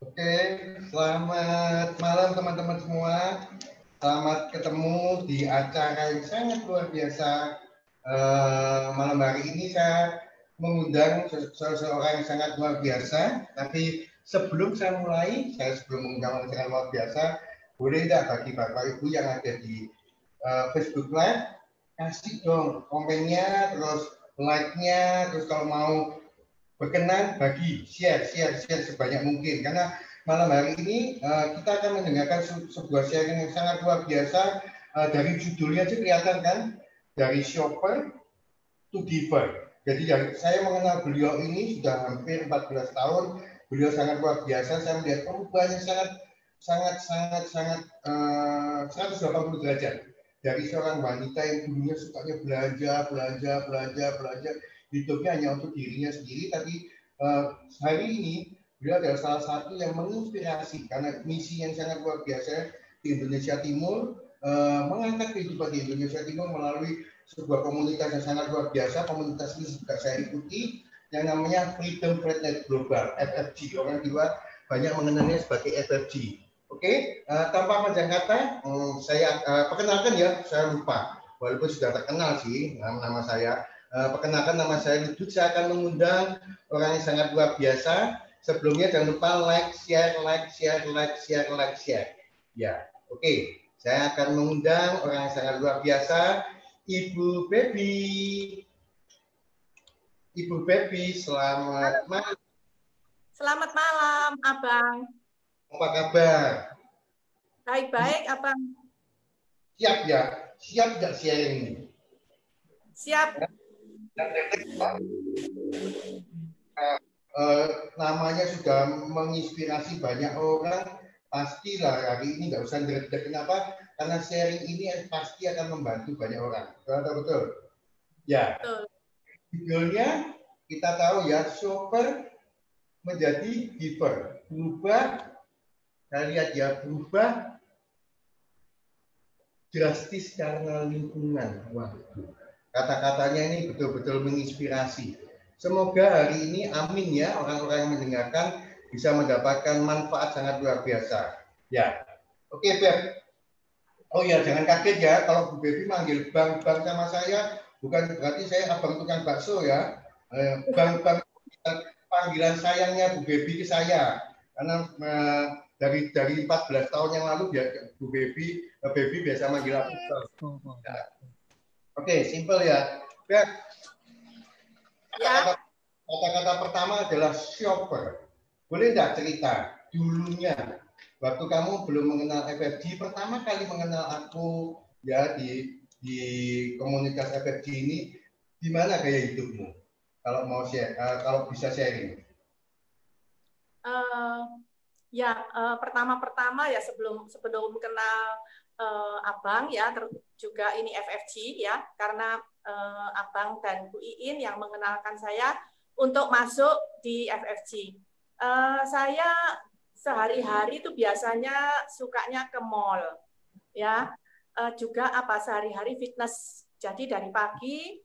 Oke, selamat malam teman-teman semua. Selamat ketemu di acara yang sangat luar biasa. Malam hari ini saya mengundang seseorang yang sangat luar biasa. Tapi sebelum saya mulai, sebelum mengundang orang yang sangat luar biasa, boleh tidak bagi Bapak Ibu yang ada di Facebook Live, kasih dong komennya, terus like-nya, terus kalau mau berkenan bagi share sebanyak mungkin, karena malam hari ini kita akan mendengarkan sebuah sharing yang sangat luar biasa. Dari judulnya aja kelihatan kan, dari shopper to giver. Jadi saya mengenal beliau ini sudah hampir 14 tahun. Beliau sangat luar biasa. Saya melihat perubahannya sangat 180 derajat. Dari seorang wanita yang dulunya sukanya belanja, hidupnya hanya untuk dirinya sendiri, tapi hari ini beliau adalah salah satu yang menginspirasi karena misi yang sangat luar biasa di Indonesia Timur, mengangkat kehidupan di Indonesia Timur melalui sebuah komunitas yang sangat luar biasa. Komunitas ini juga saya ikuti, yang namanya Freedom Freight Global, FFG. Orang juga banyak mengenalnya sebagai FFG. Oke, tanpa panjang kata, saya perkenalkan ya, saya lupa. Walaupun sudah terkenal sih nama saya. Perkenalkan, nama saya Ludwig. Saya akan mengundang orang yang sangat luar biasa. Sebelumnya jangan lupa like, share. Ya, oke. Saya akan mengundang orang yang sangat luar biasa, Ibu Baby. Ibu Baby, selamat malam. Selamat malam, Abang. Apa kabar? Baik-baik, Abang. Siap ya? Siap nggak sharing ini? Siap. Namanya sudah menginspirasi banyak orang, pastilah hari ini nggak usah direct. Kenapa? Karena sharing ini pasti akan membantu banyak orang. Betul? Ya. Betul. Judulnya kita tahu ya, shopper menjadi giver. Berubah, kita lihat ya, berubah drastis karena lingkungan. Wah, kata-katanya ini betul-betul menginspirasi. Semoga hari ini, amin ya, orang-orang yang mendengarkan bisa mendapatkan manfaat sangat luar biasa. Ya, oke Beb. Oh ya, jangan kaget ya kalau Bu Baby manggil bang sama saya, bukan berarti saya abang tukang bakso ya. Bang, panggilan sayangnya Bu Baby ke saya, karena dari 14 tahun yang lalu Bu Baby biasa manggil aku. Ya. Oke, simple ya. Beb, kata-kata pertama adalah shopper. Boleh nggak cerita dulunya waktu kamu belum mengenal FFG, pertama kali mengenal aku ya di komunitas FFG ini, gimana gaya hidupmu? Kalau mau share, kalau bisa sharing. Pertama-pertama ya sebelum kenal Abang ya, juga ini FFG ya, karena Abang dan Bu Iin yang mengenalkan saya untuk masuk di FFG. Saya sehari-hari itu biasanya sukanya ke mall ya, juga sehari-hari fitness. Jadi dari pagi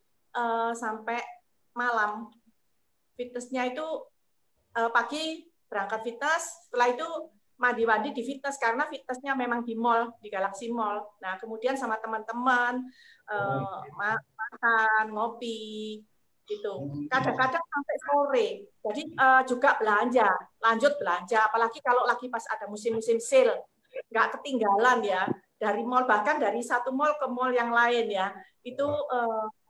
sampai malam fitnessnya itu pagi berangkat fitness, setelah itu mandi-mandi di fitness karena fitnessnya memang di mall, di Galaxy Mall. Nah kemudian sama teman-teman makan, ngopi gitu. Kadang-kadang sampai sore. Jadi juga lanjut belanja. Apalagi kalau lagi pas ada musim-musim sale, nggak ketinggalan ya. Dari mall, bahkan dari satu mall ke mall yang lain ya. Itu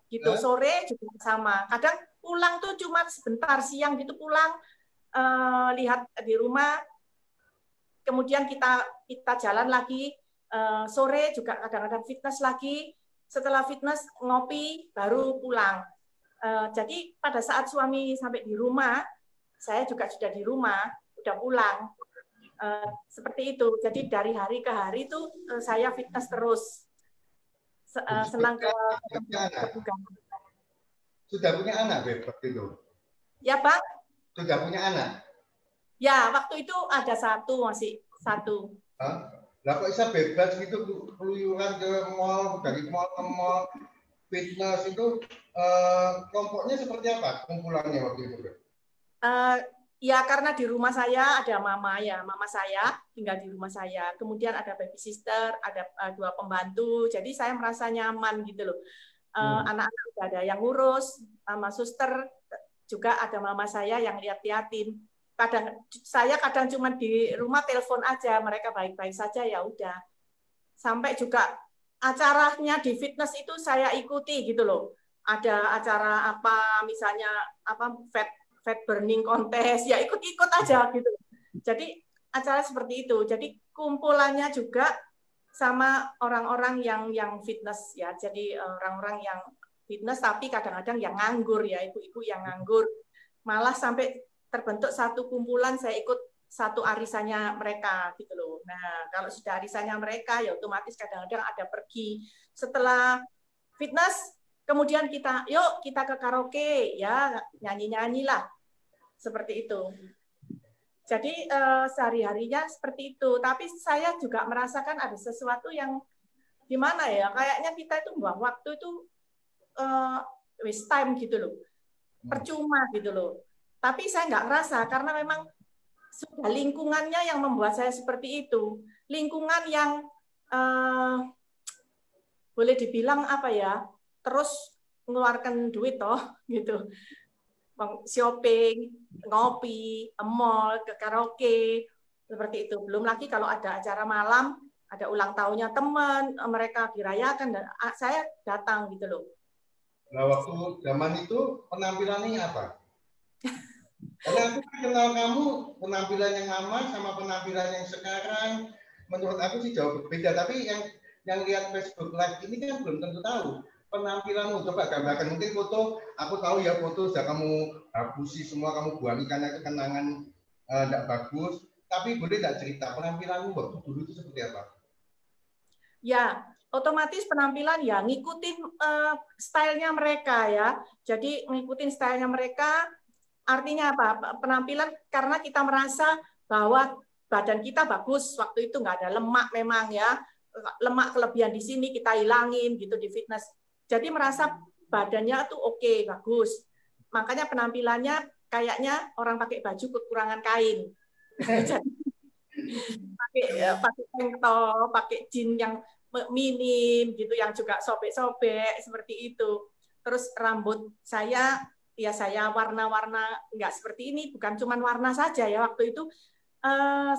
gitu. Sore juga sama. Kadang pulang tuh cuma sebentar, siang gitu pulang, lihat di rumah. Kemudian kita jalan lagi. Sore juga kadang-kadang fitness lagi. Setelah fitness ngopi baru pulang. Jadi pada saat suami sampai di rumah, saya juga sudah di rumah, udah pulang. Seperti itu. Jadi dari hari ke hari itu saya fitness terus. Senang ke Sudah punya anak, Beb, waktu itu? Ya, Bang. Sudah punya anak? Ya, waktu itu ada masih satu. Lah kok bisa bebas gitu keluyuran ke mall, dari mall ke mall, fitness itu kelompoknya seperti apa kumpulannya waktu itu? Ya, karena di rumah saya ada mama ya, mama saya tinggal di rumah saya. Kemudian ada baby sister, ada dua pembantu. Jadi saya merasa nyaman gitu loh. Anak-anak udah ada yang ngurus, sama suster juga ada mama saya yang lihat-liatin. Kadang cuma di rumah telepon aja, mereka baik-baik saja ya udah. Sampai juga acaranya di fitness itu saya ikuti gitu loh. Ada acara apa misalnya apa fat burning contest, ya ikut-ikut aja gitu. Jadi acara seperti itu. Jadi kumpulannya juga sama orang-orang yang fitness ya. Jadi orang-orang yang fitness tapi kadang-kadang yang nganggur ya, ibu-ibu yang nganggur. Malah sampai terbentuk satu kumpulan, saya ikut satu arisannya mereka gitu loh. Nah, kalau sudah arisannya mereka ya otomatis kadang-kadang ada pergi setelah fitness, kemudian yuk kita ke karaoke ya, nyanyi-nyanyi lah. Seperti itu. Jadi sehari-harinya seperti itu. Tapi saya juga merasakan ada sesuatu yang gimana ya, kayaknya kita itu buang waktu itu waste time gitu loh. Percuma gitu loh. Tapi saya nggak ngerasa karena memang sudah lingkungannya yang membuat saya seperti itu. Lingkungan yang boleh dibilang apa ya, terus mengeluarkan duit toh gitu. Shopping, ngopi, mall, ke karaoke, seperti itu. Belum lagi kalau ada acara malam, ada ulang tahunnya teman, mereka dirayakan dan saya datang gitu loh. Nah, waktu zaman itu penampilannya apa? Karena aku kenal kamu, penampilan yang lama sama penampilan yang sekarang, menurut aku sih jauh berbeda. Tapi yang lihat Facebook Live ini kan belum tentu tahu penampilanmu. Coba gambarkan mungkin foto, aku tahu ya foto sudah kamu hapusi semua, kamu buang karena itu kenangan tidak bagus. Tapi boleh tidak cerita penampilanmu waktu dulu itu seperti apa? Ya, otomatis penampilan ya ngikutin stylenya mereka ya. Jadi ngikutin stylenya mereka artinya apa? Penampilan karena kita merasa bahwa badan kita bagus waktu itu, nggak ada lemak memang ya. Lemak kelebihan di sini kita hilangin gitu di fitness. Jadi merasa badannya tuh oke, bagus. Makanya penampilannya kayaknya orang pakai baju kekurangan kain. pakai tank top, pakai jeans yang minim gitu, yang juga sobek-sobek seperti itu. Terus rambut saya ya saya warna-warna nggak seperti ini, bukan cuma warna saja ya, waktu itu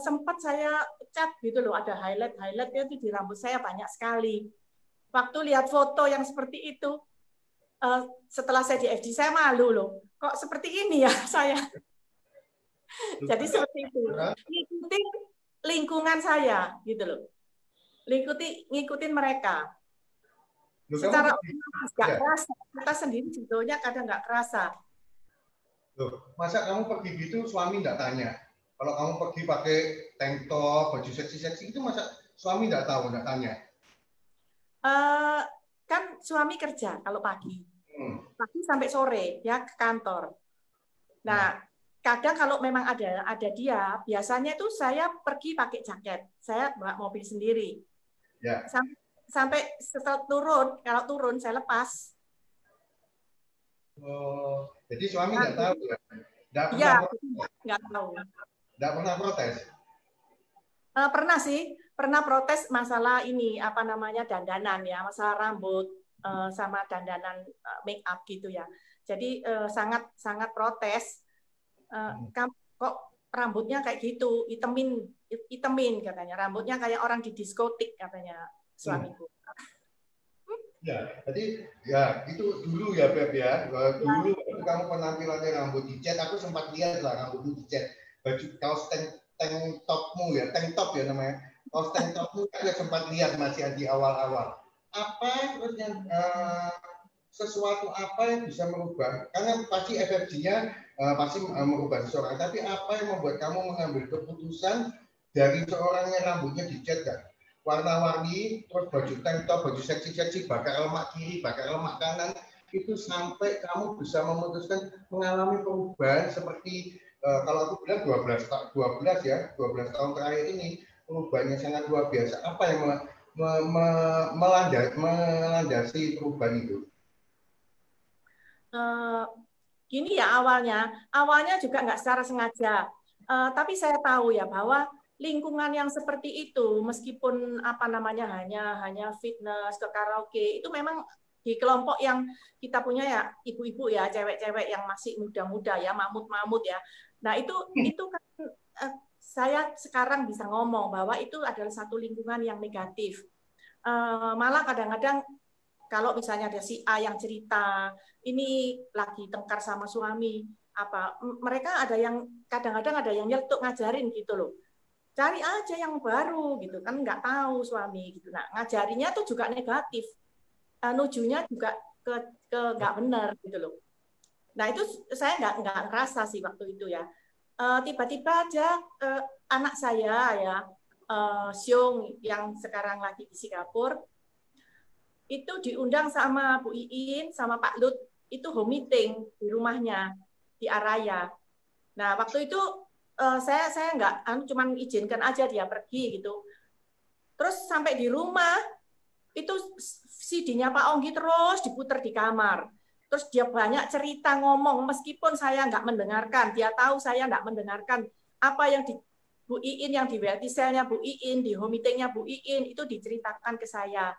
sempat saya cat gitu loh, ada highlight itu di rambut saya banyak sekali. Waktu lihat foto yang seperti itu, setelah saya di FD saya malu loh, kok seperti ini ya saya. Jadi seperti itu. Ngikutin lingkungan saya gitu loh. Ngikutin mereka. Secara otomatis nggak kerasa. Kita sendiri sebetulnya kadang nggak kerasa. Loh, masa kamu pergi gitu suami nggak tanya? Kalau kamu pergi pakai tank top, baju seksi-seksi itu masa suami nggak tahu, nggak tanya? Kan suami kerja kalau pagi. Pagi sampai sore ya ke kantor. Nah, kadang kalau memang ada dia, biasanya itu saya pergi pakai jaket. Saya bawa mobil sendiri. Ya. Sampai setelah turun, kalau turun saya lepas. Oh, jadi suami nggak tahu ya? Nggak tahu. Nggak pernah protes? Pernah sih, pernah protes masalah ini, apa namanya, dandanan ya, masalah rambut sama dandanan make up gitu ya. Jadi sangat protes. Kok rambutnya kayak gitu, itemin katanya, rambutnya kayak orang di diskotik katanya suamiku. Ya, jadi ya itu dulu ya Beb ya. Dulu kamu penampilannya rambut dicat, aku sempat lihat lah rambutmu dicat, baju kaos tank topmu ya, tank top ya namanya. Kaos tank topmu aku sempat lihat masih di awal-awal. Apa terus yang sesuatu apa yang bisa merubah? Karena pasti FFG-nya pasti merubah seseorang, tapi apa yang membuat kamu mengambil keputusan dari seorang yang rambutnya dicat kan? Warna-warni, terus baju tank top, baju seksi-seksi, bakar lemak kiri, bakar lemak kanan, itu sampai kamu bisa memutuskan mengalami perubahan seperti kalau aku bilang 12 tahun terakhir ini perubahannya sangat luar biasa. Apa yang melandasi perubahan itu? gini ya awalnya juga nggak secara sengaja, tapi saya tahu ya bahwa lingkungan yang seperti itu, meskipun apa namanya hanya fitness ke karaoke, itu memang di kelompok yang kita punya ya ibu-ibu ya, cewek-cewek yang masih muda-muda ya, mamut-mamut ya. Nah itu kan saya sekarang bisa ngomong bahwa itu adalah satu lingkungan yang negatif. Malah kadang-kadang kalau misalnya ada si A yang cerita ini lagi tengkar sama suami, mereka ada yang kadang-kadang ada yang nyeletuk ngajarin gitu loh. Cari aja yang baru gitu kan, nggak tahu suami gitu. Nah ngajarinya tuh juga negatif, nujunya juga ke nggak benar gitu loh. Nah itu saya nggak ngerasa sih waktu itu ya. Tiba-tiba aja anak saya ya, Xiong yang sekarang lagi di Singapura, itu diundang sama Bu Iin sama Pak Lut itu home meeting di rumahnya di Araya. Nah waktu itu saya nggak cuman izinkan aja dia pergi gitu. Terus sampai di rumah itu CD-nya Pak Onggi terus diputar di kamar. Terus dia banyak cerita ngomong meskipun saya nggak mendengarkan. Dia tahu saya nggak mendengarkan apa yang di Bu Iin, yang di WLT-nya Bu Iin, di home meeting-nya Bu Iin itu diceritakan ke saya.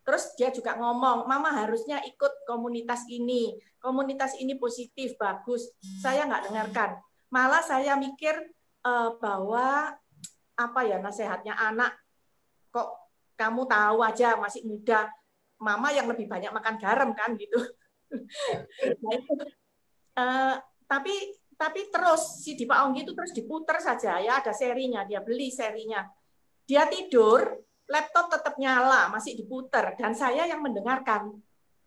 Terus dia juga ngomong, Mama harusnya ikut komunitas ini positif, bagus. Saya nggak dengarkan. Malah saya mikir bahwa apa ya nasihatnya anak, kok kamu tahu aja masih muda, Mama yang lebih banyak makan garam kan gitu. Nah, itu. Tapi terus si Pak Onggi itu terus diputer saja ya, ada serinya, dia beli serinya. Dia tidur, laptop tetap nyala, masih diputer, dan saya yang mendengarkan.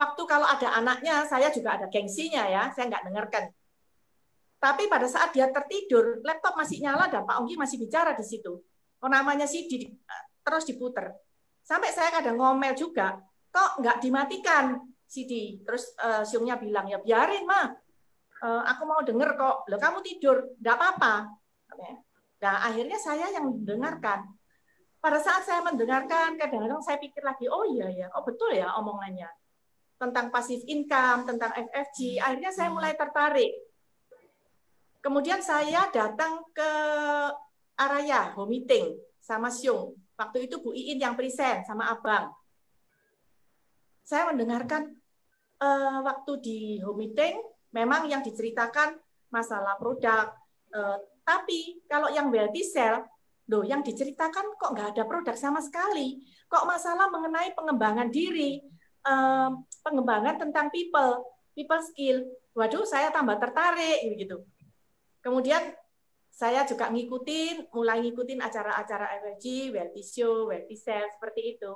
Waktu kalau ada anaknya, saya juga ada gengsinya ya, saya nggak dengarkan. Tapi pada saat dia tertidur, laptop masih nyala dan Pak Onggi masih bicara di situ. Oh, namanya sih terus diputer. Sampai saya kadang ngomel juga, kok nggak dimatikan CD. Terus Siungnya bilang, ya biarin mah, aku mau denger kok. Loh kamu tidur, nggak apa-apa. Nah akhirnya saya yang mendengarkan. Pada saat saya mendengarkan, kadang-kadang saya pikir lagi, oh iya ya, oh betul ya omongannya. Tentang passive income, tentang FFG, akhirnya saya mulai tertarik. Kemudian saya datang ke Araya, home meeting, sama Xiong. Waktu itu Bu Iin yang present, sama Abang. Saya mendengarkan waktu di home meeting, memang yang diceritakan masalah produk. Tapi kalau yang wealthy sell, loh, yang diceritakan kok nggak ada produk sama sekali. Kok masalah mengenai pengembangan diri, pengembangan tentang people skill. Waduh, saya tambah tertarik gitu. Kemudian saya juga mulai ngikutin acara-acara FFG, wealthy show, wealthy sell seperti itu.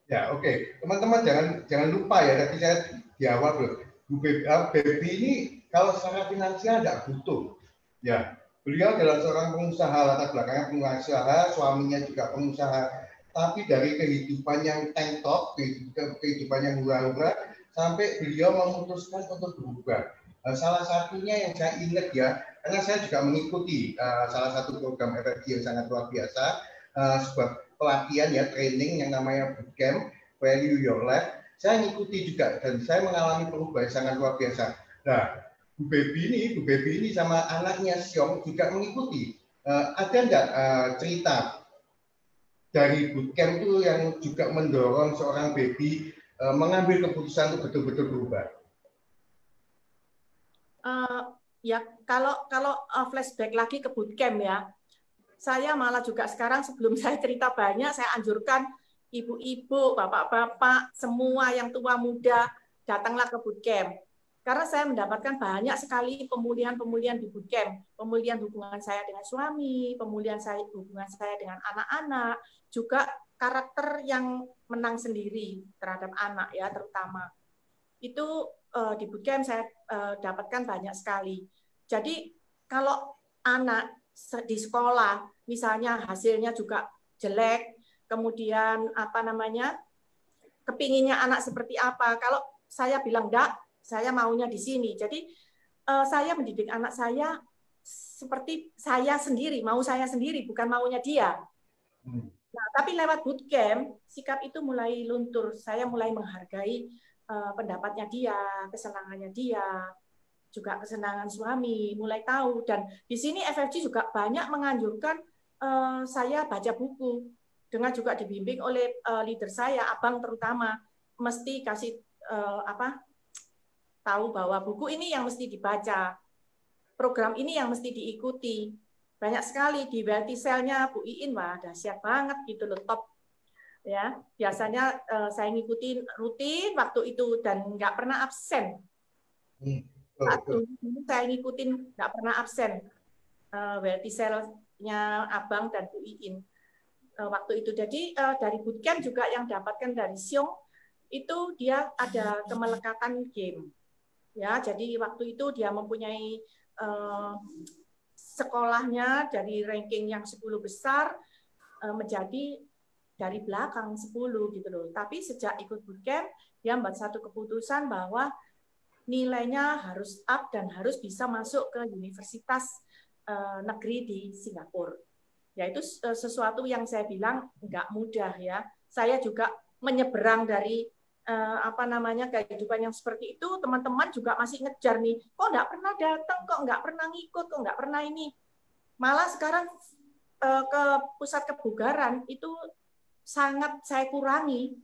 Ya, oke. Teman-teman jangan lupa ya, tadi saya di awal Bu Baby ini kalau secara finansial tidak butuh. Ya, beliau adalah seorang pengusaha, latar belakangnya pengusaha, suaminya juga pengusaha. Tapi dari kehidupan yang tank top, kehidupan yang hura-hura, sampai beliau memutuskan untuk berubah. Salah satunya yang saya ingat ya, karena saya juga mengikuti salah satu program FFG yang sangat luar biasa, sebuah pelatihan ya, training yang namanya bootcamp, Value Your Life. Saya mengikuti juga dan saya mengalami perubahan sangat luar biasa. Nah, Bu Baby ini sama anaknya Xiong juga mengikuti. Ada enggak cerita dari bootcamp itu yang juga mendorong seorang baby mengambil keputusan untuk betul-betul berubah? Ya kalau flashback lagi ke bootcamp ya, saya malah juga sekarang sebelum saya cerita banyak, saya anjurkan ibu-ibu, bapak-bapak, semua yang tua muda datanglah ke bootcamp. Karena saya mendapatkan banyak sekali pemulihan di bootcamp, pemulihan hubungan saya dengan suami, pemulihan hubungan saya dengan anak-anak, juga karakter yang menang sendiri terhadap anak ya terutama. Itu di bootcamp saya dapatkan banyak sekali. Jadi kalau anak di sekolah misalnya hasilnya juga jelek, kemudian kepinginnya anak seperti apa, kalau saya bilang enggak, saya maunya di sini. Jadi saya mendidik anak saya seperti saya sendiri, mau saya sendiri, bukan maunya dia. Nah, tapi lewat bootcamp sikap itu mulai luntur. Saya mulai menghargai pendapatnya dia, kesenangannya dia, juga kesenangan suami, mulai tahu. Dan di sini FFG juga banyak menganjurkan saya baca buku, dengan juga dibimbing oleh leader saya, abang terutama, mesti kasih tahu bahwa buku ini yang mesti dibaca, program ini yang mesti diikuti. Banyak sekali di Wealthy Cell-nya Bu Iin, wah dahsyat banget gitu loh, top. Ya, biasanya saya ngikutin rutin waktu itu dan nggak pernah absen. Saya ngikutin nggak pernah absen Wealthy Cell-nya abang dan Bu Iin waktu itu. Jadi dari bootcamp juga yang dapatkan dari Xiong itu dia ada kemelekatan game. Ya, jadi waktu itu dia mempunyai sekolahnya dari ranking yang 10 besar menjadi dari belakang 10 gitu loh. Tapi sejak ikut bootcamp dia membuat satu keputusan bahwa nilainya harus up dan harus bisa masuk ke universitas negeri di Singapura. Ya itu sesuatu yang saya bilang nggak mudah ya. Saya juga menyeberang dari kehidupan yang seperti itu, teman-teman juga masih ngejar nih, kok nggak pernah datang, kok nggak pernah ngikut, kok nggak pernah ini. Malah sekarang ke pusat kebugaran itu sangat saya kurangi.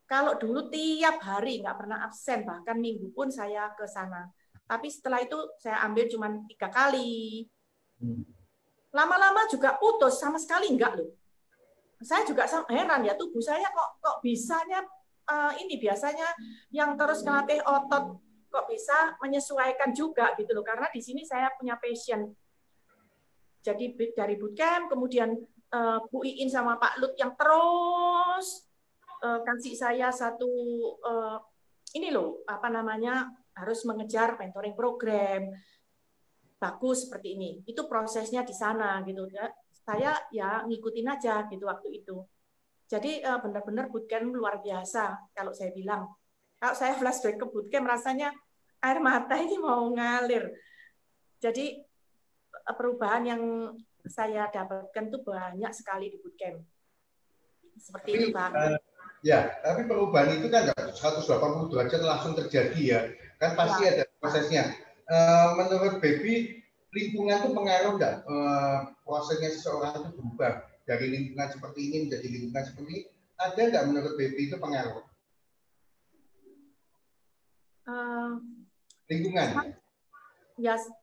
Kalau dulu tiap hari nggak pernah absen, bahkan minggu pun saya ke sana. Tapi setelah itu saya ambil cuma 3 kali. Lama-lama juga putus, sama sekali enggak loh. Saya juga heran ya, tubuh saya kok bisanya ini biasanya yang terus ngelatih otot kok bisa menyesuaikan juga gitu loh, karena di sini saya punya passion. Jadi dari bootcamp kemudian Bu Iin sama Pak Lut yang terus kasih saya satu ini loh harus mengejar mentoring program bagus seperti ini. Itu prosesnya di sana gitu ya. Saya ya ngikutin aja gitu waktu itu. Jadi benar-benar bootcamp luar biasa kalau saya bilang. Kalau saya flashback ke bootcamp rasanya air mata ini mau ngalir. Jadi perubahan yang saya dapatkan tuh banyak sekali di bootcamp. Seperti itu, Bang. Ya, tapi perubahan itu kan 180 derajat langsung terjadi ya. Kan pasti ada prosesnya. Menurut Baby, lingkungan itu pengaruh nggak prosesnya seseorang itu berubah dari lingkungan seperti ini menjadi lingkungan seperti ini? Ada nggak menurut Baby itu pengaruh? Lingkungan.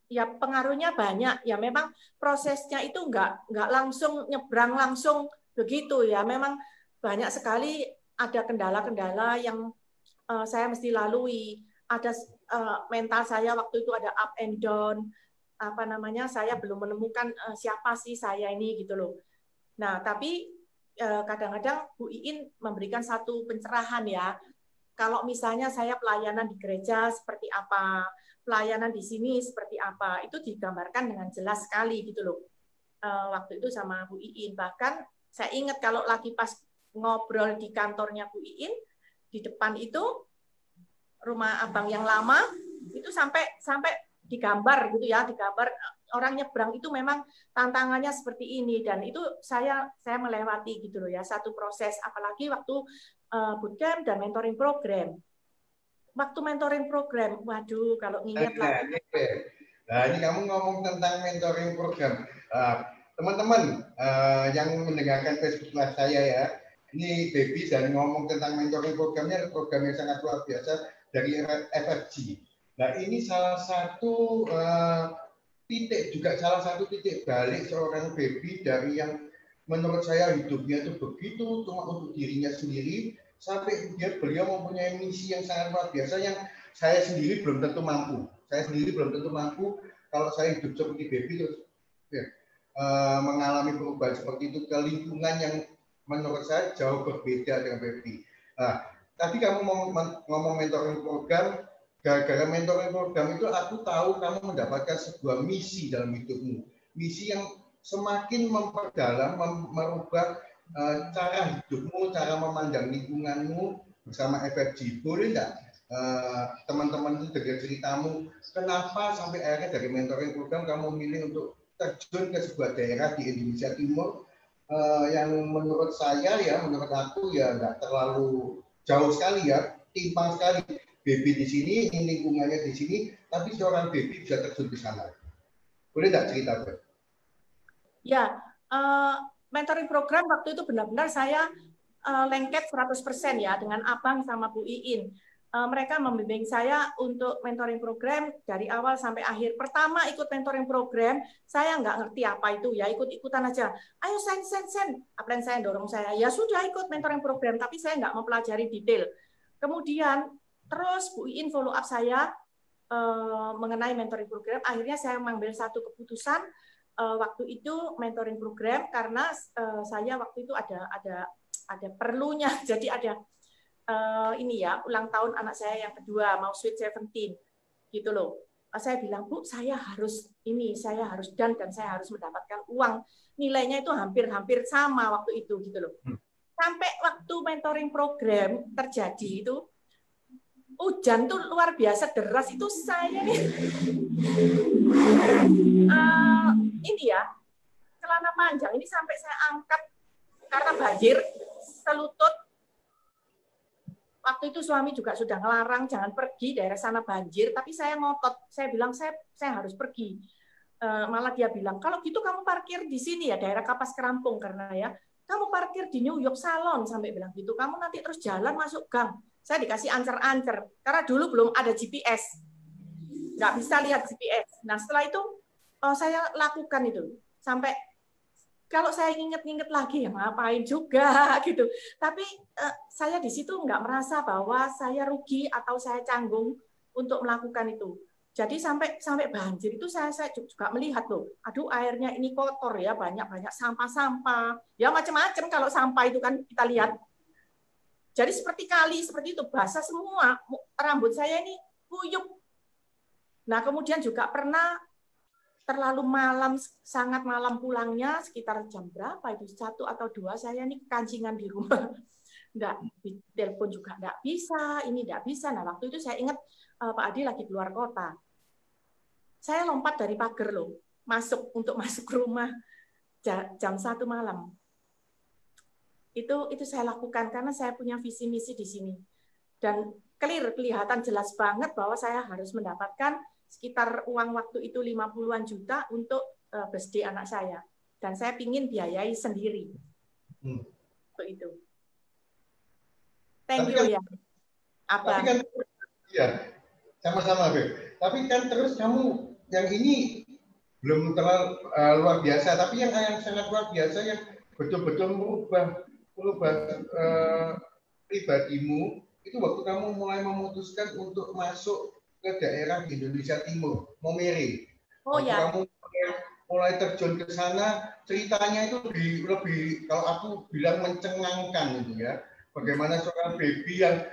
Ya pengaruhnya banyak. Ya memang prosesnya itu nggak langsung nyebrang langsung begitu ya. Memang banyak sekali ada kendala-kendala yang saya mesti lalui. Ada mental saya waktu itu ada up and down. Saya belum menemukan siapa sih saya ini gitu loh. Nah, tapi kadang-kadang Bu Iin memberikan satu pencerahan ya. Kalau misalnya saya pelayanan di gereja seperti apa, pelayanan di sini seperti apa, itu digambarkan dengan jelas sekali gitu loh. Waktu itu sama Bu Iin. Bahkan saya ingat kalau lagi pas ngobrol di kantornya Bu Iin, di depan itu rumah abang yang lama, itu sampai digambar gitu ya, digambar orang nyebrang itu memang tantangannya seperti ini, dan itu saya melewati gitu loh ya, satu proses, apalagi waktu bootcamp dan mentoring program. Waktu mentoring program, waduh kalau nginget lagi. Nah, ini kamu ngomong tentang mentoring program. Teman-teman yang mendengarkan Facebook Live saya ya, ini Baby dan ngomong tentang mentoring programnya, program yang sangat luar biasa dari FFG. Nah, ini salah satu titik balik seorang Baby dari yang menurut saya hidupnya itu begitu cuma untuk dirinya sendiri, sampai kemudian beliau mempunyai misi yang sangat luar biasa yang saya sendiri belum tentu mampu. Kalau saya hidup seperti Baby terus mengalami perubahan seperti itu ke lingkungan yang menurut saya jauh berbeda dengan Baby. Tadi kamu ngomong mentoring program. Gara-gara mentoring program itu aku tahu kamu mendapatkan sebuah misi dalam hidupmu. Misi yang semakin memperdalam, merubah cara hidupmu, cara memandang lingkunganmu bersama FFG. Boleh nggak teman-teman itu dengar ceritamu, kenapa sampai akhirnya dari mentoring program kamu memilih untuk terjun ke sebuah daerah di Indonesia Timur yang menurut saya ya, menurut aku ya nggak terlalu jauh sekali ya. timpang sekali. Baby di sini, ini lingkungannya di sini, tapi seorang baby bisa terjun ke sana. Boleh nggak cerita, Bro? Ya, mentoring program waktu itu benar-benar saya lengket 100% ya dengan Abang sama Bu Iin. Mereka membimbing saya untuk mentoring program dari awal sampai akhir. Pertama ikut mentoring program, saya nggak ngerti apa itu ya, ikut-ikutan aja. Ayo sen. Apalagi saya dorong saya, ya sudah ikut mentoring program, tapi saya nggak mempelajari detail. Kemudian terus Bu Iin follow up saya mengenai mentoring program. Akhirnya saya mengambil satu keputusan waktu itu mentoring program karena saya waktu itu ada perlunya, jadi ada ini ya ulang tahun anak saya yang kedua mau sweet 17 gitu loh. Saya bilang, Bu, saya harus dan saya harus mendapatkan uang, nilainya itu hampir sama waktu itu gitu loh. Sampai waktu mentoring program terjadi itu hujan tuh luar biasa deras, itu saya nih ini ya celana panjang ini sampai saya angkat karena banjir selutut. Waktu itu suami juga sudah ngelarang jangan pergi daerah sana banjir, tapi saya ngotot, saya bilang saya harus pergi. Malah dia bilang kalau gitu kamu parkir di sini ya daerah Kapas Kerampung karena ya kamu parkir di New York Salon sampai bilang gitu, kamu nanti terus jalan masuk gang. Saya dikasih ancer-ancer karena dulu belum ada GPS, nggak bisa lihat GPS. Nah setelah itu saya lakukan itu sampai kalau saya inget-inget lagi ya ngapain juga gitu. Tapi saya di situ nggak merasa bahwa saya rugi atau saya canggung untuk melakukan itu. Jadi sampai banjir itu saya juga melihat loh, aduh airnya ini kotor ya, banyak sampah-sampah, ya macam-macam kalau sampah itu kan kita lihat. Jadi seperti kali seperti itu basah semua, rambut saya ini kuyup. Nah kemudian juga pernah terlalu malam, sangat malam pulangnya, sekitar jam berapa itu, 1 atau 2, saya ini kekancingan di rumah. Nggak, telepon juga nggak bisa, ini nggak bisa. Nah, waktu itu saya ingat Pak Adi lagi keluar kota. Saya lompat dari pagar loh, untuk masuk ke rumah jam 1 malam. Itu saya lakukan karena saya punya visi misi di sini. Dan kelihatan jelas banget bahwa saya harus mendapatkan sekitar uang waktu itu 50-an juta untuk birthday anak saya. Dan saya pingin biayai sendiri. Itu. Thank you ya. Apa? Tapi kan, ya, sama-sama, Beb. Tapi kan terus kamu yang ini belum terlalu luar biasa, tapi yang sangat luar biasa yang betul-betul merubah pribadimu itu waktu kamu mulai memutuskan untuk masuk ke daerah Indonesia Timur, Momere. Oh ya. Kamu mulai terjun ke sana, ceritanya itu lebih kalau aku bilang mencengangkan itu ya. Bagaimana seorang baby yang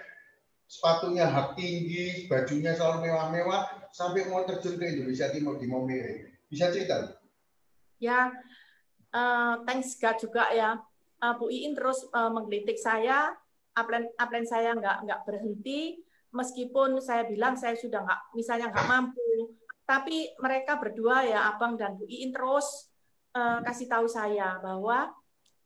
sepatunya hak tinggi, bajunya selalu mewah-mewah, sampai mau terjun ke Indonesia Timur di Momere. Bisa cerita? Ya, thanks God juga ya. Bu Iin terus menggelitik saya, upline saya nggak berhenti, meskipun saya bilang saya sudah nggak mampu, tapi mereka berdua ya Abang dan Bu Iin terus kasih tahu saya bahwa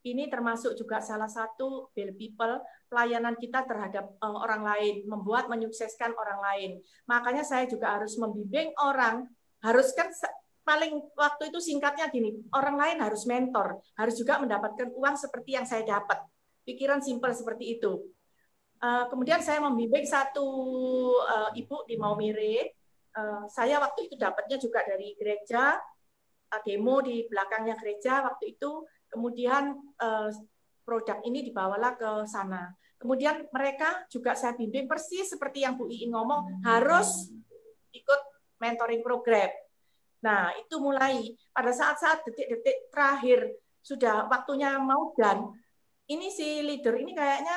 ini termasuk juga salah satu Bill People, pelayanan kita terhadap orang lain, menyukseskan orang lain. Makanya saya juga harus membimbing orang, harus kan paling waktu itu singkatnya gini, orang lain harus mentor, harus juga mendapatkan uang seperti yang saya dapat. Pikiran simpel seperti itu. Kemudian saya membimbing satu ibu di Maumere. Saya waktu itu dapatnya juga dari gereja, demo di belakangnya gereja waktu itu. Kemudian produk ini dibawalah ke sana. Kemudian mereka juga saya bimbing persis seperti yang Bu Iin ngomong, harus ikut mentoring program. Nah, itu mulai pada saat-saat detik-detik terakhir sudah waktunya mau dan ini si leader ini kayaknya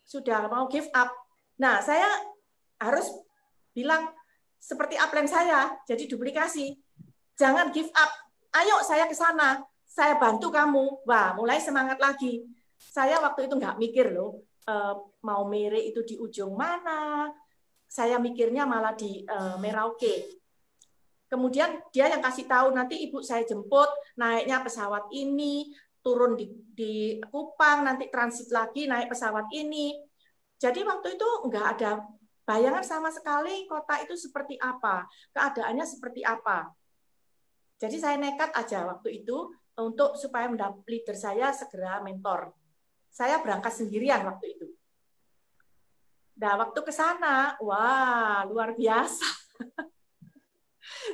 sudah mau give up. Nah, saya harus bilang seperti upline saya, jadi duplikasi. Jangan give up. Ayo saya ke sana, saya bantu kamu. Wah, mulai semangat lagi. Saya waktu itu nggak mikir loh, mau Mere itu di ujung mana. Saya mikirnya malah di Merauke. Kemudian dia yang kasih tahu, nanti ibu saya jemput, naiknya pesawat ini, turun di Kupang, nanti transit lagi naik pesawat ini. Jadi waktu itu nggak ada bayangan sama sekali kota itu seperti apa, keadaannya seperti apa. Jadi saya nekat aja waktu itu untuk supaya leader saya segera mentor. Saya berangkat sendirian waktu itu. Nah, waktu ke sana, wah, luar biasa.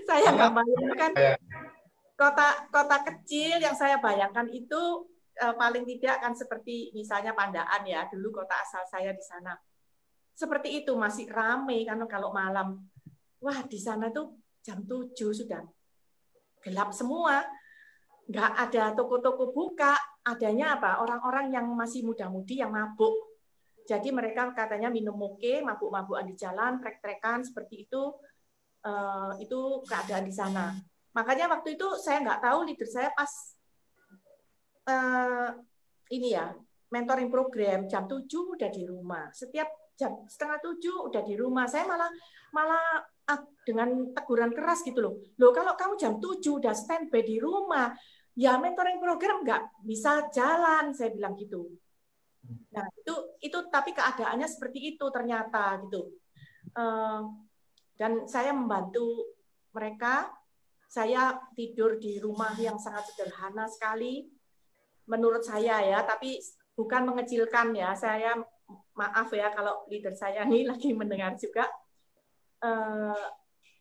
Saya nggak bayangkan kota kecil yang saya bayangkan itu paling tidak kan seperti misalnya Pandaan ya, dulu kota asal saya di sana. Seperti itu, masih ramai karena kalau malam. Wah, di sana tuh jam 7 sudah gelap semua. Nggak ada toko-toko buka, adanya apa? Orang-orang yang masih muda-mudi yang mabuk. Jadi mereka katanya minum moke, mabuk-mabukan di jalan, trek-trekan seperti itu keadaan di sana. Makanya waktu itu saya nggak tahu leader saya pas ini ya mentoring program jam 7 udah di rumah. Setiap jam setengah 7 udah di rumah. Saya malah dengan teguran keras gitu loh. Loh kalau kamu jam 7 udah standby di rumah, ya mentoring program nggak bisa jalan, saya bilang gitu. Nah, itu tapi keadaannya seperti itu ternyata gitu. Dan saya membantu mereka. Saya tidur di rumah yang sangat sederhana sekali menurut saya ya, tapi bukan mengecilkan ya. Saya maaf ya kalau leader saya ini lagi mendengar juga.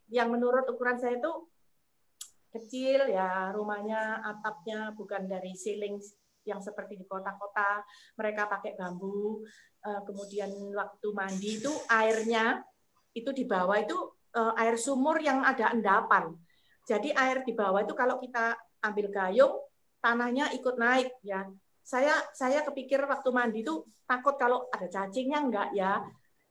Yang menurut ukuran saya itu kecil ya, rumahnya atapnya bukan dari ceiling yang seperti di kota-kota, mereka pakai bambu. Kemudian waktu mandi itu airnya itu di bawah itu air sumur yang ada endapan. Jadi air di bawah itu kalau kita ambil gayung, tanahnya ikut naik ya. Saya kepikir waktu mandi itu takut kalau ada cacingnya enggak ya.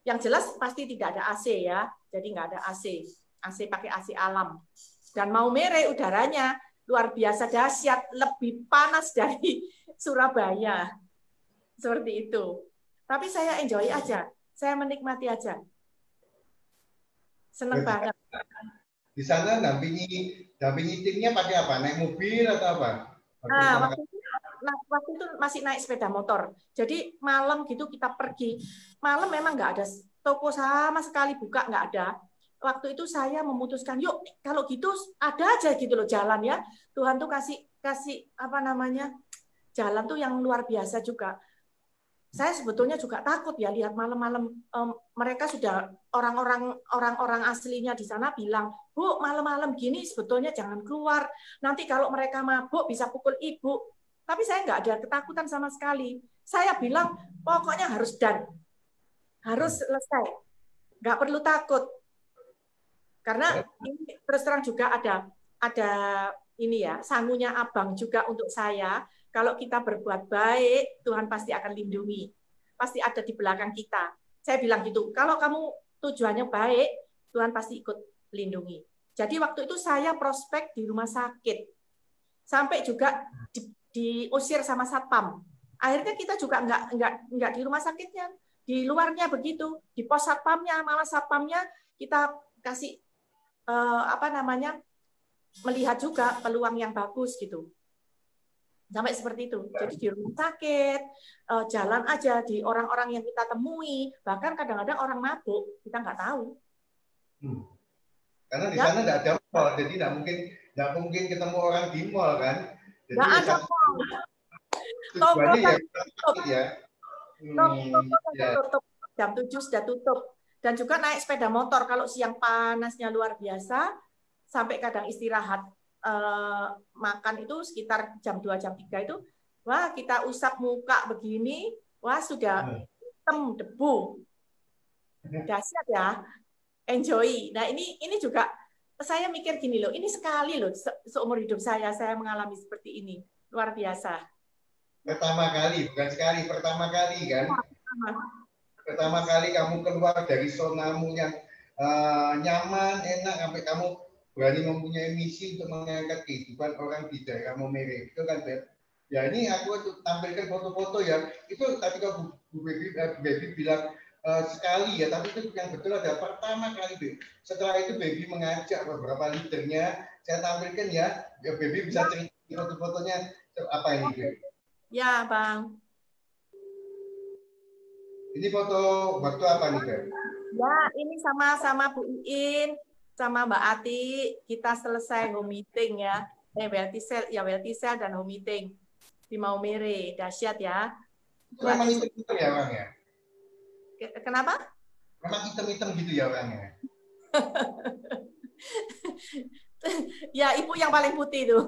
Yang jelas pasti tidak ada AC ya. Jadi enggak ada AC. AC pakai AC alam. Dan Maumere udaranya luar biasa dahsyat, lebih panas dari Surabaya. Seperti itu. Tapi saya enjoy aja. Saya menikmati aja. Senang banget. Di sana dampingi timnya pakai apa? Naik mobil atau apa? Waktu itu masih naik sepeda motor. Jadi malam gitu kita pergi. Malam memang nggak ada toko sama sekali buka, nggak ada. Waktu itu saya memutuskan, yuk kalau gitu ada aja gitu loh jalan ya. Tuhan tuh kasih apa namanya jalan tuh yang luar biasa juga. Saya sebetulnya juga takut ya lihat malam-malam mereka sudah orang-orang aslinya di sana bilang, Bu, malam-malam gini sebetulnya jangan keluar. Nanti kalau mereka mabuk bisa pukul ibu. Tapi saya nggak ada ketakutan sama sekali. Saya bilang, pokoknya harus harus selesai. Nggak perlu takut. Karena ini terus terang juga ada ini ya, sangunya abang juga untuk saya. Kalau kita berbuat baik, Tuhan pasti akan lindungi. Pasti ada di belakang kita. Saya bilang gitu, kalau kamu tujuannya baik, Tuhan pasti ikut lindungi. Jadi waktu itu saya prospek di rumah sakit. Sampai juga diusir sama satpam. Akhirnya kita juga nggak di rumah sakitnya, di luarnya begitu, di pos satpamnya, malah satpamnya kita kasih melihat juga peluang yang bagus gitu. Sampai seperti itu. Jadi di rumah sakit, jalan aja di orang-orang yang kita temui, bahkan kadang-kadang orang mabuk, kita nggak tahu. Karena di sana nggak ada mall, jadi nggak mungkin ketemu orang di mall kan. Nggak ada mall. Toko tutup. Jam 7 sudah tutup. Dan juga naik sepeda motor kalau siang panasnya luar biasa, sampai kadang istirahat makan itu sekitar jam 2 jam 3 itu, wah kita usap muka begini, wah sudah hitam debu. Dahsyat ya. Enjoy. Nah, ini juga saya mikir gini loh, ini sekali loh seumur hidup saya mengalami seperti ini. Luar biasa. Pertama kali, bukan sekali, pertama kali kan? Pertama kali kamu keluar dari zonamu yang nyaman, enak, sampai kamu berani mempunyai misi untuk mengangkat kehidupan orang di daerah Maumere. Itu kan, Beb? Ya, ini aku tampilkan foto-foto ya. Itu tadi kalau Bu Baby bilang sekali ya, tapi itu yang betul adalah pertama kali, Beb. Setelah itu Baby mengajak beberapa leadernya. Saya tampilkan ya, Baby bisa cerita foto-fotonya apa ini, Beb? Ya, Bang. Ini foto waktu apa nih, Beb? Ya, ini sama-sama Bu Iin, sama Mbak Ati, kita selesai home meeting ya. Weltisel dan home meeting di Maumere. Dahsyat ya. Itu memang hitam-hitam ya orangnya? Kenapa? Memang hitam-hitam gitu ya orangnya? Ya, ibu yang paling putih itu.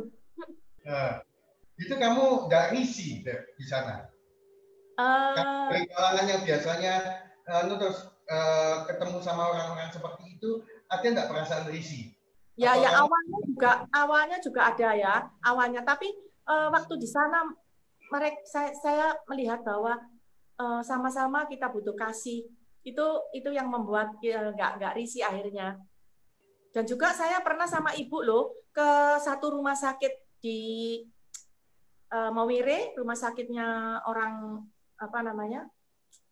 Nah, itu kamu nggak risih di sana? Dari kalangan yang biasanya terus ketemu sama orang-orang seperti itu, ada nggak perasaan risih? Ya, ya awalnya juga ada ya, awalnya. Tapi waktu di sana saya melihat bahwa sama-sama kita butuh kasih. Itu yang membuat nggak risih akhirnya. Dan juga saya pernah sama ibu loh ke satu rumah sakit di Maumere, rumah sakitnya orang apa namanya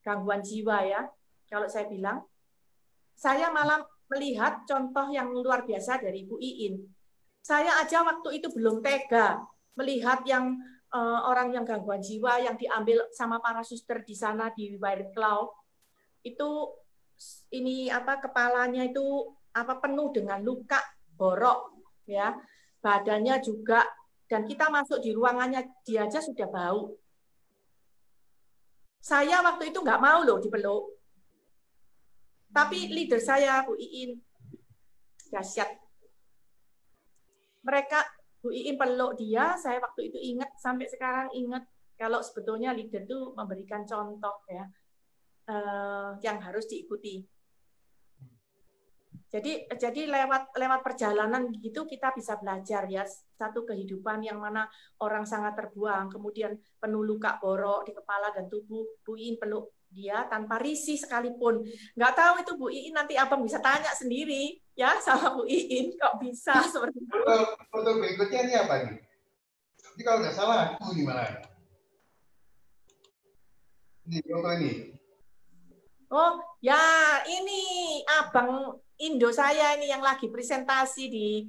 gangguan jiwa ya. Kalau saya bilang, saya malah melihat contoh yang luar biasa dari Bu Iin. Saya aja waktu itu belum tega melihat yang orang yang gangguan jiwa yang diambil sama para suster di sana di White Cloud itu ini apa kepalanya itu apa penuh dengan luka borok ya, badannya juga, dan kita masuk di ruangannya dia aja sudah bau. Saya waktu itu nggak mau loh dipeluk, tapi leader saya Bu Iin dahsyat. Mereka Bu Iin peluk dia, saya waktu itu ingat sampai sekarang ingat kalau sebetulnya leader itu memberikan contoh ya yang harus diikuti. Jadi lewat perjalanan gitu kita bisa belajar ya satu kehidupan yang mana orang sangat terbuang, kemudian penuh luka borok di kepala dan tubuh. Bu Iin peluk dia tanpa risih sekalipun. Nggak tahu itu Bu Iin, nanti abang bisa tanya sendiri ya sama Bu Iin kok bisa seperti itu. Foto berikutnya ini apa nih? Ini kalau nggak salah aku gimana? Ini foto ini. Oh ya, ini abang Indo saya ini yang lagi presentasi di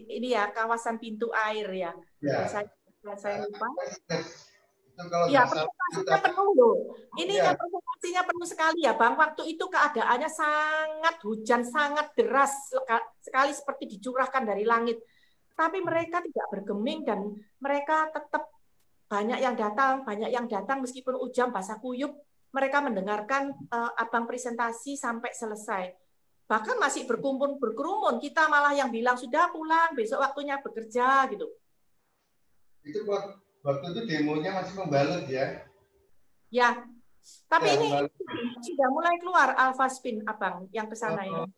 ini ya kawasan pintu air ya. Ya. Saya lupa. Itu kalau ya presentasinya penuh loh. Ini ya presentasinya penuh sekali ya Bang. Waktu itu keadaannya sangat hujan, sangat deras sekali seperti dicurahkan dari langit. Tapi mereka tidak bergeming dan mereka tetap banyak yang datang meskipun hujan basah kuyup, mereka mendengarkan abang presentasi sampai selesai. Bahkan masih berkerumun. Kita malah yang bilang sudah pulang, besok waktunya bekerja gitu. Itu waktu itu demonya masih membalut ya? Ya, tapi ya, ini sudah mulai keluar alpha spin abang yang ke sana ini.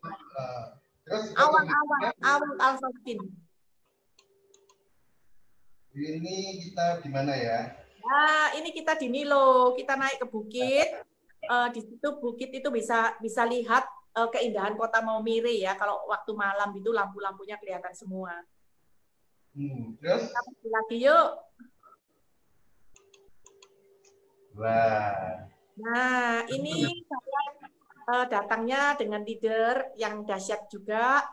Awal alpha spin. Ini kita di mana ya? Nah, ini kita di Nilo, kita naik ke bukit. Di situ bukit itu bisa lihat keindahan kota Maumere ya. Kalau waktu malam itu lampu-lampunya kelihatan semua. Terus? Kita pergi lagi yuk. Wah. Nah, ini saya datangnya dengan leader yang dahsyat juga,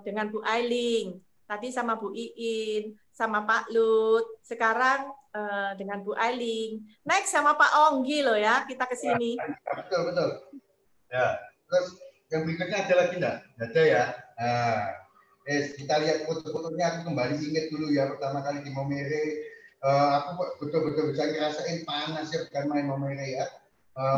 dengan Bu Ailing. Tadi sama Bu Iin, sama Pak Lut. Sekarang dengan Bu Ailing. Next sama Pak Onggi loh ya, kita ke sini. Betul. Ya, terus yang berikutnya ada lagi enggak? Ada ya. Nah, kita lihat foto-fotonya, aku kembali ingat dulu ya pertama kali di Maumere. Aku betul-betul bisa ngerasain panas ya, bukan main Maumere ya.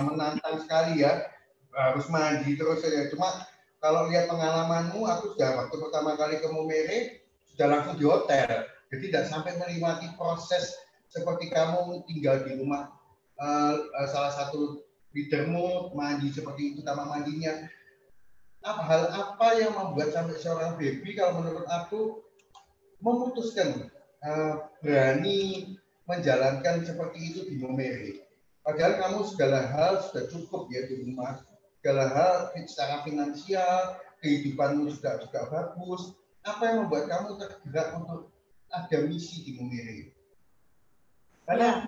Menantang sekali ya, harus mandi terus ya. Cuma kalau lihat pengalamanmu, aku sudah waktu pertama kali ke Maumere sudah langsung di hotel, jadi tidak sampai menikmati proses seperti kamu tinggal di rumah salah satu leadermu, mandi seperti itu, kamar mandinya. Hal apa yang membuat sampai seorang baby kalau menurut aku memutuskan berani menjalankan seperti itu di Maumere? Padahal kamu segala hal sudah cukup ya di rumah, segala hal secara finansial, kehidupanmu juga bagus. Apa yang membuat kamu tergerak untuk ada misi di Maumere? Karena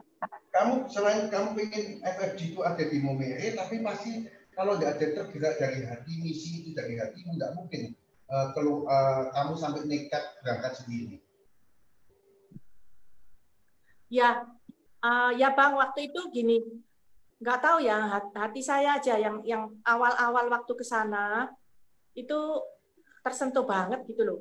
kamu selain kamu ingin FFG itu ada di Maumere, tapi pasti kalau nggak ada tergerak dari hati, misi itu dari hatimu, nggak mungkin kamu sampai nekat berangkat sendiri. Ya, Ya Bang, waktu itu gini, nggak tahu ya, hati saya aja yang awal-awal waktu ke sana itu tersentuh banget gitu loh.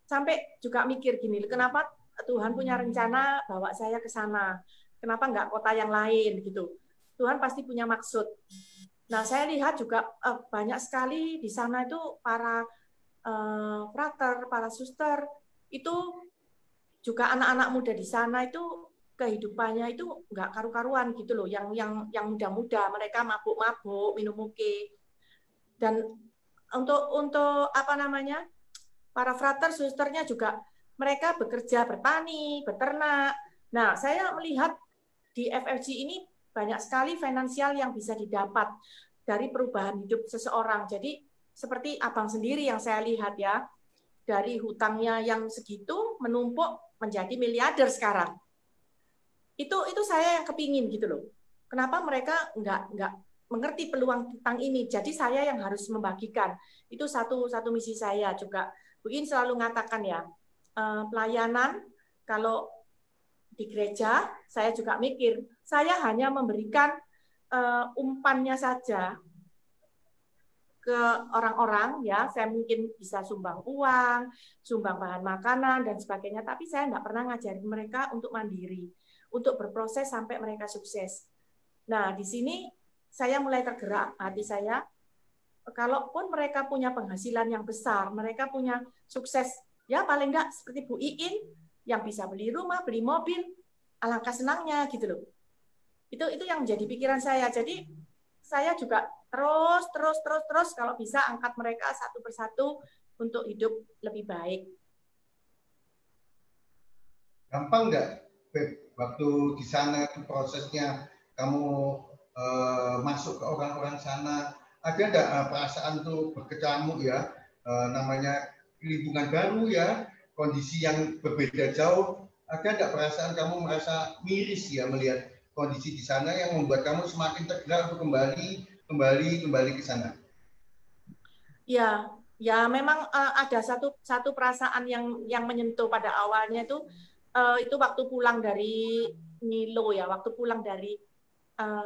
Sampai juga mikir gini, kenapa Tuhan punya rencana bawa saya ke sana? Kenapa nggak kota yang lain gitu? Tuhan pasti punya maksud. Nah, saya lihat juga banyak sekali di sana itu para frater, para suster, itu juga anak-anak muda di sana itu kehidupannya itu nggak karu-karuan gitu loh. Yang muda-muda, mereka mabuk-mabuk, minum muke. Dan untuk apa namanya, para frater, susternya juga mereka bekerja bertani, beternak. Nah, saya melihat di FFG ini banyak sekali finansial yang bisa didapat dari perubahan hidup seseorang. Jadi seperti abang sendiri yang saya lihat ya, dari hutangnya yang segitu menumpuk menjadi miliarder sekarang. Itu saya yang kepingin gitu loh. Kenapa mereka nggak mengerti peluang tentang ini? Jadi saya yang harus membagikan. Itu satu misi saya juga. Begini selalu mengatakan ya, pelayanan kalau di gereja saya juga mikir, saya hanya memberikan umpannya saja ke orang-orang ya, saya mungkin bisa sumbang uang, sumbang bahan makanan dan sebagainya, tapi saya nggak pernah ngajarin mereka untuk mandiri, untuk berproses sampai mereka sukses. Nah, di sini saya mulai tergerak hati saya, kalaupun mereka punya penghasilan yang besar, mereka punya sukses, ya paling nggak seperti Bu Iin yang bisa beli rumah, beli mobil, alangkah senangnya gitu loh. Itu yang menjadi pikiran saya. Jadi saya juga terus kalau bisa angkat mereka satu persatu untuk hidup lebih baik. Gampang nggak, Beb, waktu di sana itu prosesnya kamu masuk ke orang-orang sana, ada nggak perasaan tuh berkecamuk ya, namanya lingkungan baru ya, kondisi yang berbeda jauh, ada nggak perasaan kamu merasa miris ya melihat kondisi di sana yang membuat kamu semakin tergerak untuk kembali ke sana? Ya, ya memang ada satu perasaan yang menyentuh pada awalnya itu waktu pulang dari Milo ya, waktu pulang dari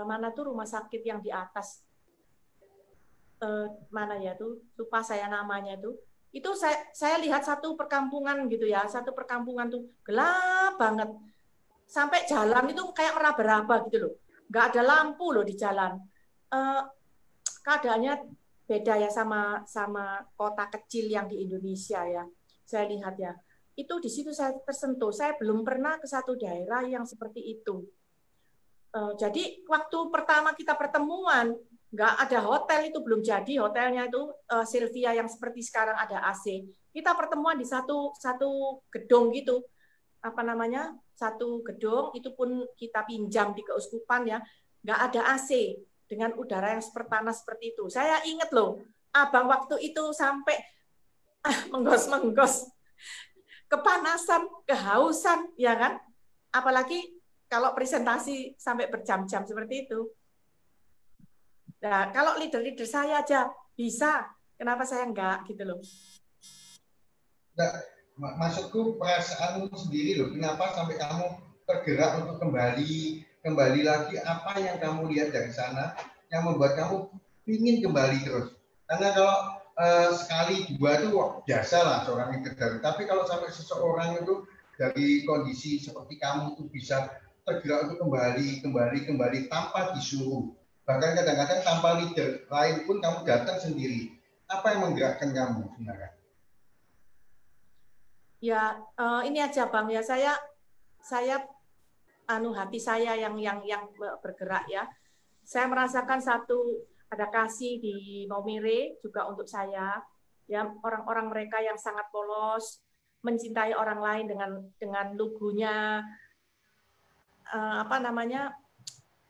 mana tuh rumah sakit yang di atas mana ya tuh, lupa saya namanya tuh. Itu saya lihat satu perkampungan gitu ya, satu perkampungan tuh gelap banget. Sampai jalan itu kayak meraba-raba gitu loh. Nggak ada lampu loh di jalan. Keadaannya beda ya sama kota kecil yang di Indonesia ya. Saya lihat ya. Itu di situ saya tersentuh. Saya belum pernah ke satu daerah yang seperti itu. Jadi waktu pertama kita pertemuan, nggak ada hotel, itu belum jadi hotelnya itu Sylvia yang seperti sekarang ada AC. Kita pertemuan di satu gedung gitu, apa namanya, satu gedung itu pun kita pinjam di keuskupan ya, nggak ada AC dengan udara yang panas seperti itu. Saya ingat loh, abang waktu itu sampai menggos-menggos, kepanasan, kehausan, ya kan? Apalagi kalau presentasi sampai berjam-jam seperti itu. Nah, kalau leader-leader saya aja bisa, kenapa saya enggak gitu loh. Nah, maksudku perasaanmu sendiri loh, kenapa sampai kamu tergerak untuk kembali lagi, apa yang kamu lihat dari sana yang membuat kamu ingin kembali terus? Karena kalau sekali dua itu biasa lah seorang yang tergerak, tapi kalau sampai seseorang itu dari kondisi seperti kamu itu bisa tergerak untuk kembali tanpa disuruh, bahkan kadang-kadang tanpa leader lain pun kamu datang sendiri. Apa yang menggerakkan kamu sebenarnya? Ya, ini aja Bang ya, saya hati saya yang bergerak ya. Saya merasakan ada kasih di Maumere juga untuk saya. Ya, orang-orang mereka yang sangat polos, mencintai orang lain dengan lugunya, apa namanya,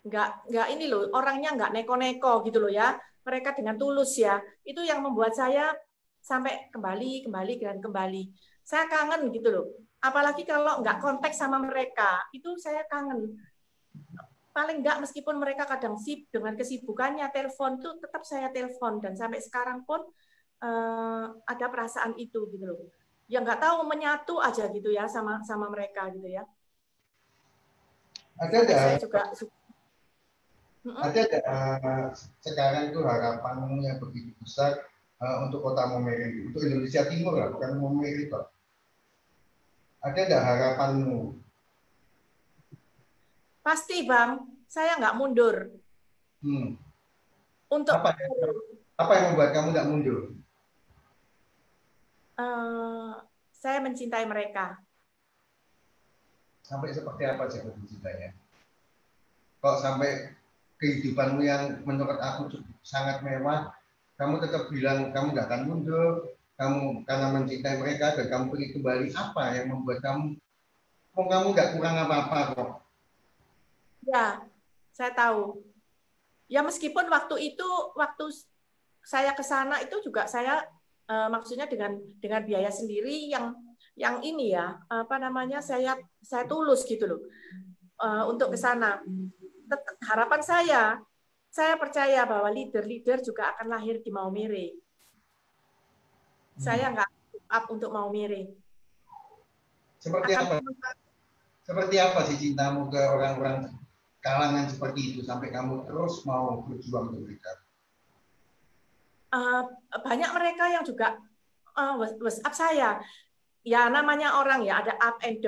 nggak ini loh, orangnya nggak neko-neko gitu loh ya. Mereka dengan tulus ya. Itu yang membuat saya sampai kembali dan kembali. Saya kangen gitu loh. Apalagi kalau nggak kontak sama mereka, itu saya kangen. Paling nggak meskipun mereka kadang dengan kesibukannya telepon tuh tetap saya telepon, dan sampai sekarang pun ada perasaan itu gitu loh. Ya nggak tahu, menyatu aja gitu ya sama mereka gitu ya. Ada Sampai nggak saya juga ada nggak sekarang itu harapanmu yang begitu besar untuk Kota Maumere, untuk Indonesia Timur lah, bukan Maumere Pak. Ada nggak harapanmu? pasti Bang, saya nggak mundur untuk Apa apa yang membuat kamu nggak mundur? saya mencintai mereka. Sampai seperti apa sih cintanya? Kalau sampai kehidupanmu yang menurut aku sangat mewah, kamu tetap bilang kamu nggak akan mundur, kamu karena mencintai mereka dan kamu pergi kembali, apa yang membuat kamu nggak kurang apa-apa kok? Ya, saya tahu. Ya meskipun waktu itu, waktu saya ke sana itu juga saya maksudnya dengan biaya sendiri yang ini ya, apa namanya, saya tulus gitu loh untuk ke sana. Harapan saya percaya bahwa leader-leader juga akan lahir di Maumere. Saya nggak up untuk Maumere. Seperti Akan apa? Seperti apa sih cintamu ke orang-orang kalangan seperti itu sampai kamu terus mau berjuang untuk mereka? banyak mereka yang juga WhatsApp saya. Ya namanya orang ya, ada up and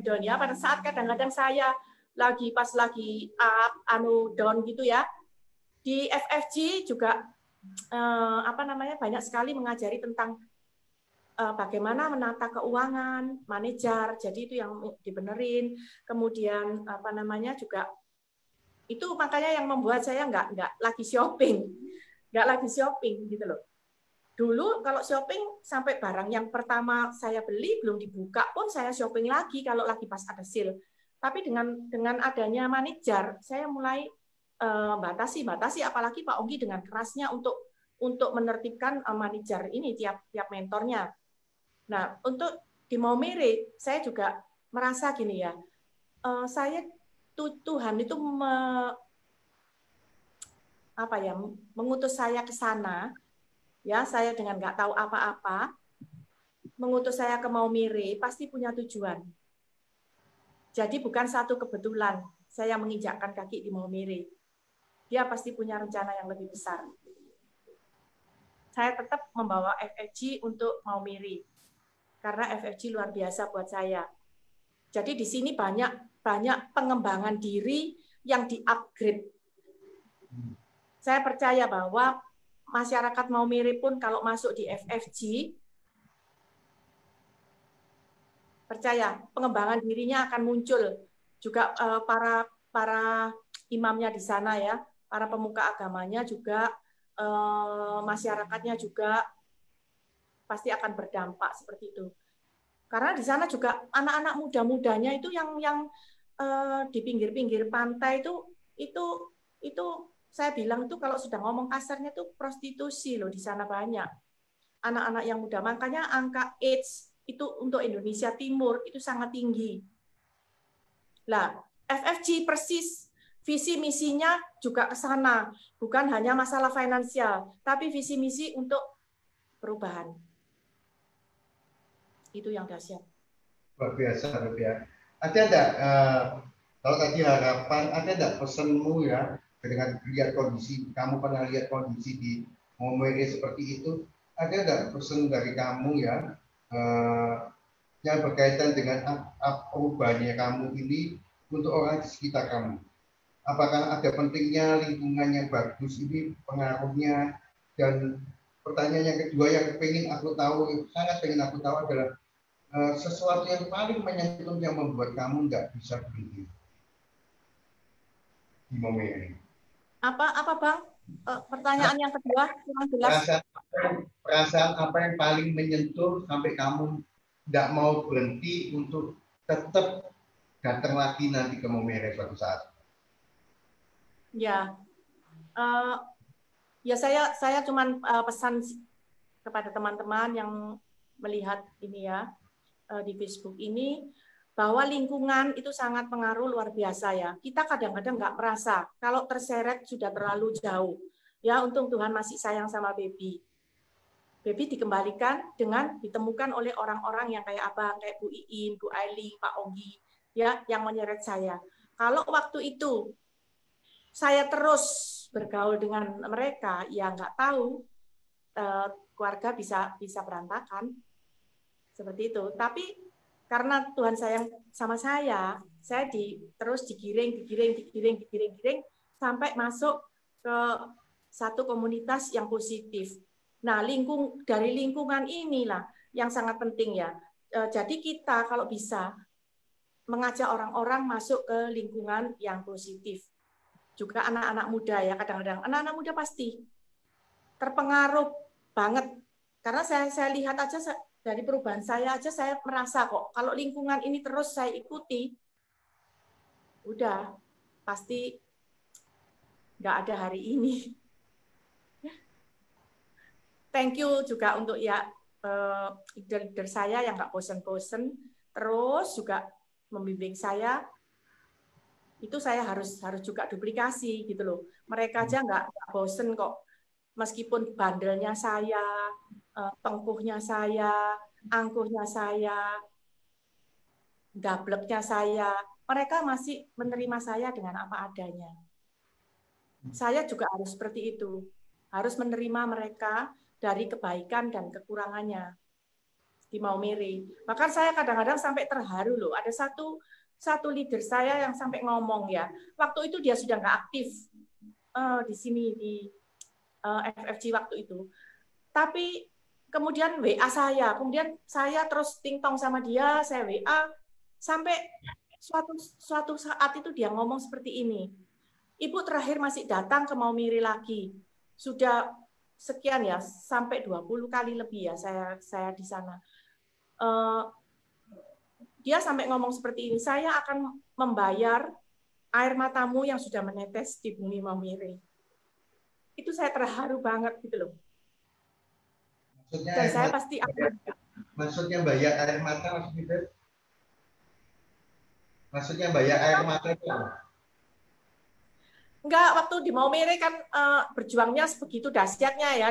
down ya. Pada saat kadang-kadang saya pas lagi up, down gitu ya. Di FFG juga apa namanya, banyak sekali mengajari tentang bagaimana menata keuangan, manajer. Jadi itu yang dibenerin. Kemudian apa namanya juga itu makanya yang membuat saya nggak lagi shopping gitu loh. Dulu kalau shopping sampai barang yang pertama saya beli belum dibuka pun saya shopping lagi kalau lagi pas ada sale. Tapi dengan adanya manajer, saya mulai batasi apalagi Pak Onggi dengan kerasnya untuk menertibkan manajer ini tiap mentornya. Nah, untuk di Maumere saya juga merasa gini ya. Saya Tuhan itu mengutus saya ke sana. Ya, saya dengan nggak tahu apa-apa, mengutus saya ke Maumere pasti punya tujuan. Jadi bukan satu kebetulan saya menginjakkan kaki di Maumere. Dia pasti punya rencana yang lebih besar. Saya tetap membawa FFG untuk Maumere karena FFG luar biasa buat saya. Jadi di sini banyak pengembangan diri yang di-upgrade. Saya percaya bahwa masyarakat Maumere pun kalau masuk di FFG, percaya pengembangan dirinya akan muncul. Juga para imamnya di sana ya, para pemuka agamanya juga, masyarakatnya juga pasti akan berdampak seperti itu. Karena di sana juga anak-anak muda-mudanya itu yang di pinggir-pinggir pantai itu saya bilang itu kalau sudah ngomong kasarnya itu prostitusi loh, di sana banyak anak-anak yang muda. Makanya angka AIDS itu untuk Indonesia Timur itu sangat tinggi. Lah, FFG persis visi misinya juga ke sana, bukan hanya masalah finansial, tapi visi misi untuk perubahan. Itu yang dahsyat. Luar biasa, luar biasa. Ada enggak kalau tadi harapan, ada enggak pesanmu ya dengan lihat kondisi, kamu pernah lihat kondisi di Maumere seperti itu, ada enggak pesan dari kamu ya yang berkaitan dengan perubahannya kamu ini untuk orang di sekitar kamu? Apakah ada pentingnya lingkungan yang bagus ini pengaruhnya? Dan pertanyaan yang kedua yang sangat pengen aku tahu adalah sesuatu yang paling menyentuh yang membuat kamu nggak bisa berhenti di momen ini. Apa Bang? Pertanyaan yang kedua kurang jelas. Perasaan apa yang paling menyentuh sampai kamu nggak mau berhenti untuk tetap datang lagi nanti ke Maumere suatu saat? Ya, ya saya cuman pesan kepada teman-teman yang melihat ini ya di Facebook ini, bahwa lingkungan itu sangat pengaruh luar biasa ya. Kita kadang-kadang nggak merasa kalau terseret sudah terlalu jauh. Ya, untung Tuhan masih sayang sama baby. Baby dikembalikan dengan ditemukan oleh orang-orang yang kayak Abang, kayak Bu Iin, Bu Ailing, Pak Onggi, ya, yang menyeret saya. Kalau waktu itu saya terus bergaul dengan mereka, ya nggak tahu keluarga bisa berantakan seperti itu. Tapi karena Tuhan sayang sama saya terus digiring sampai masuk ke satu komunitas yang positif. Nah, dari lingkungan inilah yang sangat penting ya. Jadi kita kalau bisa mengajak orang-orang masuk ke lingkungan yang positif. Juga anak-anak muda ya, kadang-kadang anak-anak muda pasti terpengaruh banget. Karena saya lihat aja dari perubahan saya aja, saya merasa kok kalau lingkungan ini terus saya ikuti, udah pasti nggak ada hari ini. Thank you juga untuk ya leader saya yang nggak bosen-bosen, terus juga membimbing saya. Itu saya harus juga duplikasi gitu loh. Mereka aja nggak bosen kok, meskipun bandelnya saya, tengkuhnya saya, angkuhnya saya, gableknya saya, mereka masih menerima saya dengan apa adanya. Saya juga harus seperti itu, harus menerima mereka dari kebaikan dan kekurangannya di Maumere. Bahkan saya kadang-kadang sampai terharu loh, ada satu leader saya yang sampai ngomong ya, waktu itu dia sudah nggak aktif di sini di FFG waktu itu, tapi kemudian WA saya, kemudian saya terus ting-tong sama dia, saya WA, sampai suatu saat itu dia ngomong seperti ini, Ibu terakhir masih datang ke Maumere lagi, sudah sekian ya, sampai 20 kali lebih ya saya di sana. Dia sampai ngomong seperti ini, saya akan membayar air matamu yang sudah menetes di bumi Maumere. Itu saya terharu banget gitu loh. Maksudnya dan saya pasti akan. Maksudnya bayar air mata maksudnya? Maksudnya bayar air mata itu? Enggak, waktu di Maumere kan berjuangnya sebegitu dahsyatnya ya,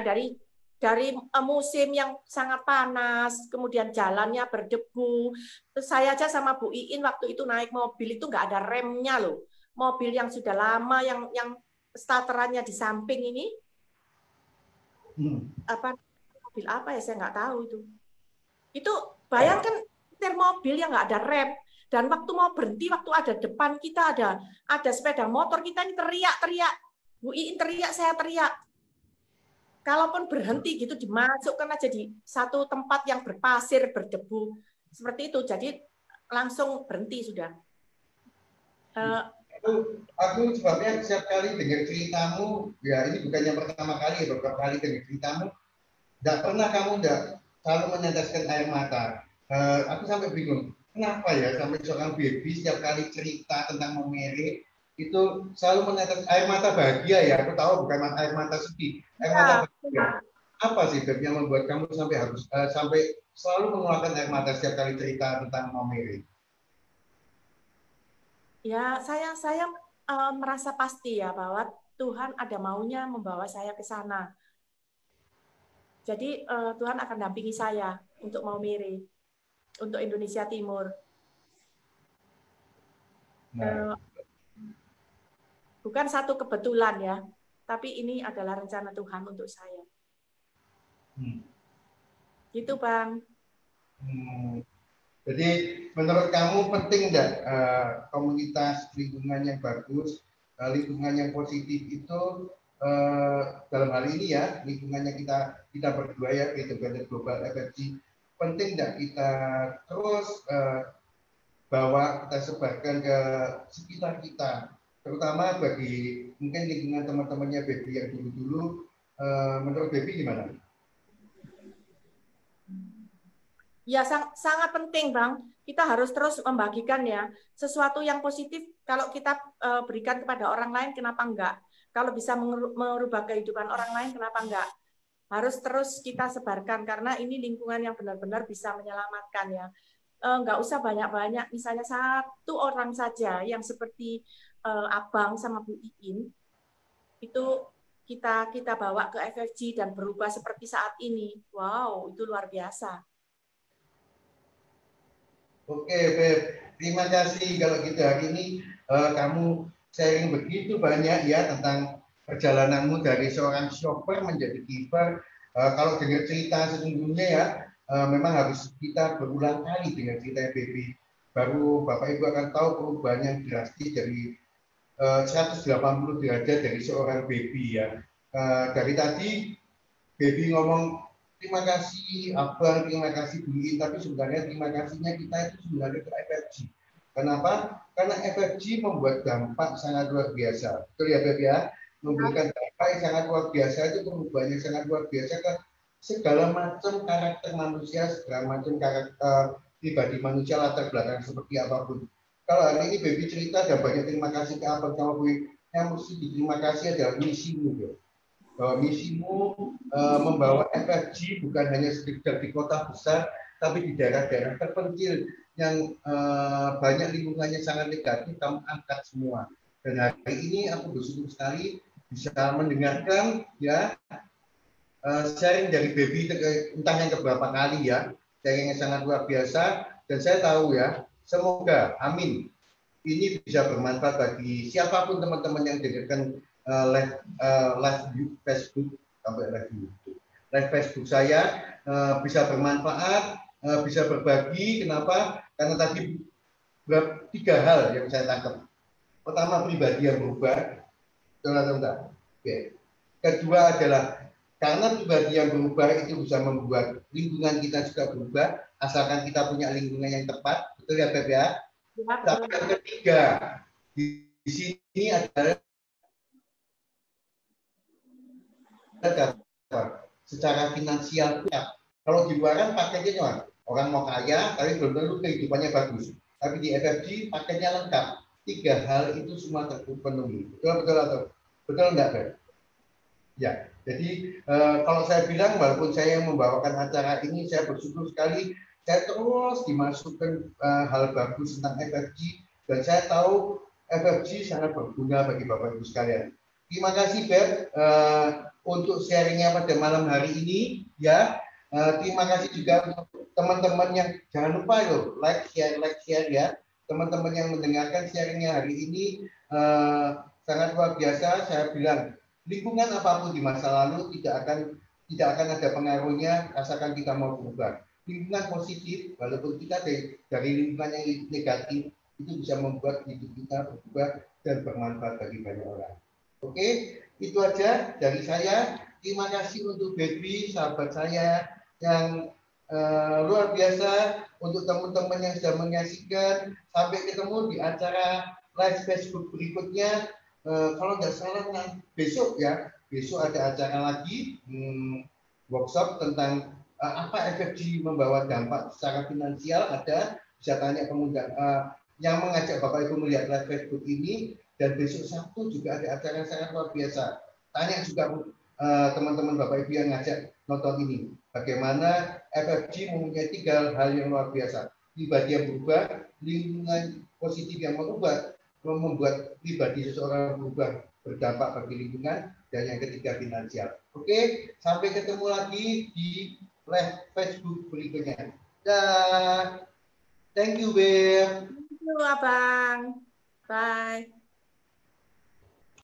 dari musim yang sangat panas, kemudian jalannya berdebu. Terus saya aja sama Bu Iin waktu itu naik mobil itu nggak ada remnya loh. Mobil yang sudah lama, yang starterannya di samping ini, mobil apa ya, saya nggak tahu itu. Itu bayangkan setir mobil yang nggak ada rem, dan waktu mau berhenti, waktu ada depan kita ada sepeda motor, kita ini teriak-teriak, Bu Iin teriak, saya teriak. Kalaupun berhenti gitu, dimasukkan aja di satu tempat yang berpasir, berdebu, seperti itu. Jadi langsung berhenti sudah. Aku sebabnya setiap kali dengar ceritamu, ya ini bukan yang pertama kali, beberapa kali dengar ceritamu, tidak pernah kamu selalu meneteskan air mata. Aku sampai bingung, kenapa ya sampai seorang baby setiap kali cerita tentang Maumere itu selalu menetes air mata bahagia ya. Aku tahu bukan air mata sedih, air mata bahagia. Apa sih yang membuat kamu sampai harus sampai selalu mengeluarkan air mata setiap kali cerita tentang Maumere? Ya, saya merasa pasti ya bahwa Tuhan ada maunya membawa saya ke sana. Jadi Tuhan akan dampingi saya untuk Maumere, untuk Indonesia Timur. Bukan satu kebetulan ya, tapi ini adalah rencana Tuhan untuk saya. Gitu, Bang. Jadi menurut kamu penting enggak komunitas lingkungan yang bagus, lingkungan yang positif itu dalam hal ini ya, lingkungannya kita berdua ya, Independent Global FFG, penting enggak kita terus bawa, kita sebarkan ke sekitar kita, terutama bagi mungkin lingkungan teman-temannya Baby yang dulu-dulu. Menurut Baby gimana? Ya, sangat penting, Bang. Kita harus terus membagikan ya. Sesuatu yang positif kalau kita berikan kepada orang lain, kenapa enggak? Kalau bisa merubah kehidupan orang lain, kenapa enggak? Harus terus kita sebarkan, karena ini lingkungan yang benar-benar bisa menyelamatkan ya. Enggak usah banyak-banyak, misalnya satu orang saja yang seperti Abang sama Bu Iin, itu kita bawa ke FFG dan berubah seperti saat ini. Wow, itu luar biasa. Oke, Beb. Terima kasih kalau gitu hari ini kamu sharing begitu banyak ya tentang perjalananmu dari seorang shopper menjadi giver. Kalau dengar cerita sesungguhnya ya, memang harus kita berulang kali dengan cerita baby. Baru Bapak Ibu akan tahu perubahan yang drastis dari 180 derajat dari seorang baby ya. Dari tadi baby ngomong terima kasih Abang, terima kasih Bu In, tapi sebenarnya terima kasihnya kita itu sebenarnya ke FFG. Kenapa? Karena FFG membuat dampak sangat luar biasa. Betul ya Beb ya? Memberikan dampak yang sangat luar biasa, itu perubahan yang sangat luar biasa ke segala macam karakter manusia, segala macam karakter pribadi manusia, latar belakang seperti apapun. Kalau hari ini Baby cerita dan banyak terima kasih ke Abang sama Bu In, yang mesti diterima kasih adalah misimu ya. Bahwa misimu membawa FFG bukan hanya sekedar di kota besar, tapi di daerah-daerah terpencil yang banyak lingkungannya sangat negatif, kamu angkat semua. Dan hari ini aku bersyukur sekali bisa mendengarkan ya sharing dari Baby entah yang keberapa kali ya, sharing yang sangat luar biasa. Dan saya tahu ya, semoga amin ini bisa bermanfaat bagi siapapun teman-teman yang dengarkan live Facebook sampai live YouTube. Live Facebook saya bisa bermanfaat, bisa berbagi. Kenapa? Karena tadi 3 hal yang saya tangkap. Pertama, pribadi yang berubah. Teman-teman. Oke. Kedua adalah karena pribadi yang berubah itu bisa membuat lingkungan kita juga berubah, asalkan kita punya lingkungan yang tepat. Betul ya, Beb ya? Tapi yang ketiga, di sini adalah secara finansial. Kalau di luar kan paketnya orang mau kaya, tapi belum tentu kehidupannya bagus. Tapi di FFG paketnya lengkap. 3 hal itu semua terpenuhi. Betul atau betul enggak, Beb? Ya, jadi kalau saya bilang walaupun saya yang membawakan acara ini, saya bersyukur sekali saya terus dimasukkan hal bagus tentang FFG dan saya tahu FFG sangat berguna bagi Bapak Ibu sekalian. Terima kasih Beb untuk sharingnya pada malam hari ini ya. Terima kasih juga untuk teman-teman yang jangan lupa loh like share ya. Teman-teman yang mendengarkan sharingnya hari ini sangat luar biasa. Saya bilang lingkungan apapun di masa lalu tidak akan ada pengaruhnya asalkan kita mau berubah. Lingkungan positif, walaupun kita dari lingkungan yang negatif, itu bisa membuat hidup kita berubah dan bermanfaat bagi banyak orang. Oke, itu aja dari saya. Terima kasih untuk Baby, sahabat saya yang luar biasa. Untuk teman-teman yang sudah menyaksikan, sampai ketemu di acara live Facebook berikutnya. Kalau nggak salah besok ya, besok ada acara lagi workshop tentang apa FFG membawa dampak secara finansial. Ada bisa tanya pengundang yang mengajak Bapak Ibu melihat live Facebook ini. Dan besok Sabtu juga ada acara yang sangat luar biasa. Tanya juga teman-teman Bapak Ibu yang ngajak nonton ini, bagaimana FFG mempunyai 3 hal yang luar biasa. Pribadi yang berubah, lingkungan positif yang merubah, membuat pribadi seseorang berubah, berdampak bagi lingkungan, dan yang ketiga finansial. Oke, sampai ketemu lagi di live Facebook berikutnya. Dah. Thank you, Beb. Thank you, Abang. Bye.